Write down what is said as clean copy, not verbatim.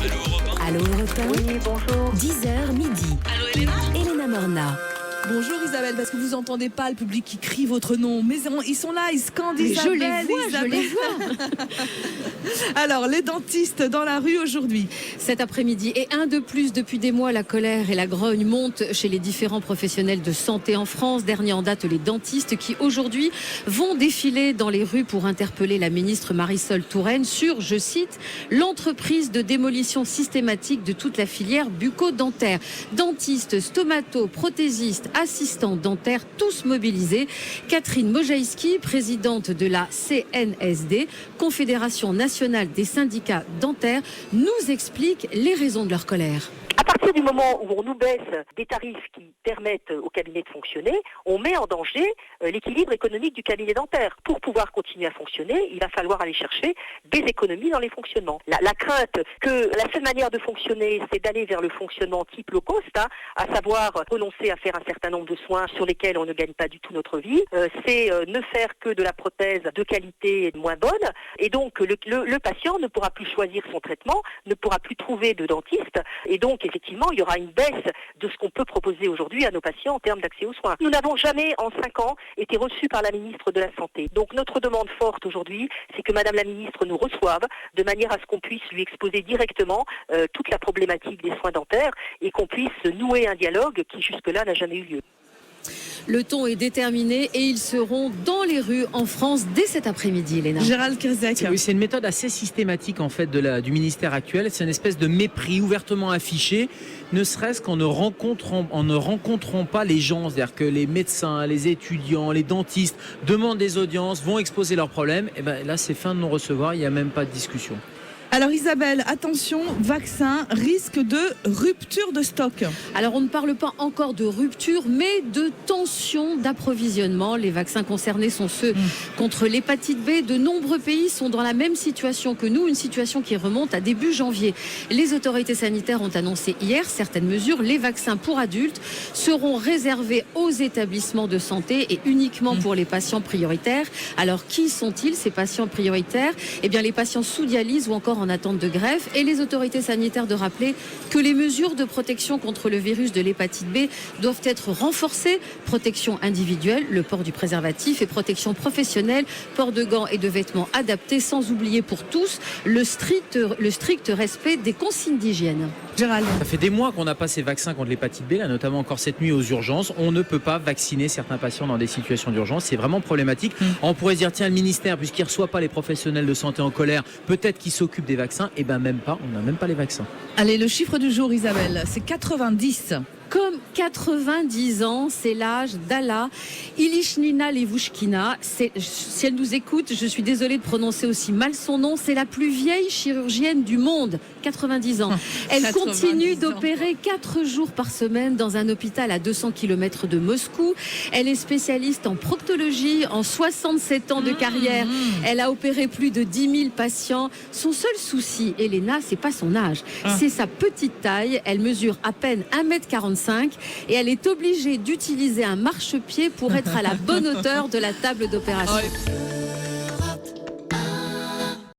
Allô Europe 1. Oui, bonjour. 10h midi. Allô Elena. Elena Morna. Bonjour Isabelle, parce que vous entendez pas le public qui crie votre nom, mais ils sont là, ils scandent Mais Isabelle. je les vois. Alors, les dentistes dans la rue aujourd'hui. Cet après-midi, et un de plus depuis des mois, la colère et la grogne montent chez les différents professionnels de santé en France. Dernier en date, les dentistes qui aujourd'hui vont défiler dans les rues pour interpeller la ministre Marisol Touraine sur, je cite, l'entreprise de démolition systématique de toute la filière bucco-dentaire. Dentistes, stomato, prothésistes, assistants dentaires, tous mobilisés. Catherine Mojaïski, présidente de la CNSD, Confédération nationale des syndicats dentaires, nous explique les raisons de leur colère. À partir du moment où on nous baisse des tarifs qui permettent au cabinet de fonctionner, on met en danger l'équilibre économique du cabinet dentaire. Pour pouvoir continuer à fonctionner, il va falloir aller chercher des économies dans les fonctionnements. La crainte que la seule manière de fonctionner, c'est d'aller vers le fonctionnement type low cost, à savoir renoncer à faire un certain nombre de soins sur lesquels on ne gagne pas du tout notre vie, c'est ne faire que de la prothèse de qualité moins bonne, et donc le patient ne pourra plus choisir son traitement, ne pourra plus trouver de dentiste, et donc effectivement, il y aura une baisse de ce qu'on peut proposer aujourd'hui à nos patients en termes d'accès aux soins. Nous n'avons jamais, en 5 ans, été reçus par la ministre de la Santé. Donc notre demande forte aujourd'hui, c'est que Madame la ministre nous reçoive de manière à ce qu'on puisse lui exposer directement toute la problématique des soins dentaires et qu'on puisse nouer un dialogue qui jusque-là n'a jamais eu lieu. Le ton est déterminé et ils seront dans les rues en France dès cet après-midi, Elena. Gérald Kazek. Oui, c'est une méthode assez systématique en fait du ministère actuel. C'est une espèce de mépris ouvertement affiché, ne serait-ce qu'en ne rencontrant pas les gens. C'est-à-dire que les médecins, les étudiants, les dentistes demandent des audiences, vont exposer leurs problèmes. Et ben là, c'est fin de non-recevoir. Il n'y a même pas de discussion. Alors Isabelle, attention, vaccin, risque de rupture de stock. Alors on ne parle pas encore de rupture, mais de tension d'approvisionnement. Les vaccins concernés sont ceux contre l'hépatite B. De nombreux pays sont dans la même situation que nous, une situation qui remonte à début janvier. Les autorités sanitaires ont annoncé hier certaines mesures. Les vaccins pour adultes seront réservés aux établissements de santé et uniquement pour les patients prioritaires. Alors qui sont-ils ces patients prioritaires ? Eh bien les patients sous dialyse ou encore en attente de greffe, et les autorités sanitaires de rappeler que les mesures de protection contre le virus de l'hépatite B doivent être renforcées. Protection individuelle, le port du préservatif, et protection professionnelle, port de gants et de vêtements adaptés, sans oublier pour tous le strict respect des consignes d'hygiène. Gérald. Ça fait des mois qu'on n'a pas ces vaccins contre l'hépatite B, là, notamment encore cette nuit aux urgences. On ne peut pas vacciner certains patients dans des situations d'urgence. C'est vraiment problématique. On pourrait se dire, tiens, le ministère, puisqu'il ne reçoit pas les professionnels de santé en colère, peut-être qu'il s'occupe des vaccins. Et bien même pas, on n'a même pas les vaccins. Allez, le chiffre du jour Isabelle, c'est 90. Comme 90 ans, c'est l'âge d'Alla Ilichnina Levushkina. Si elle nous écoute, je suis désolée de prononcer aussi mal son nom. C'est la plus vieille chirurgienne du monde, 90 ans. Elle 90 continue ans. d'opérer 4 jours par semaine dans un hôpital à 200 km de Moscou. Elle est spécialiste en proctologie, en 67 ans de carrière. Elle a opéré plus de 10 000 patients. Son seul souci, Elena, c'est pas son âge, c'est sa petite taille. Elle mesure à peine 1m45 et elle est obligée d'utiliser un marchepied pour être à la bonne hauteur de la table d'opération.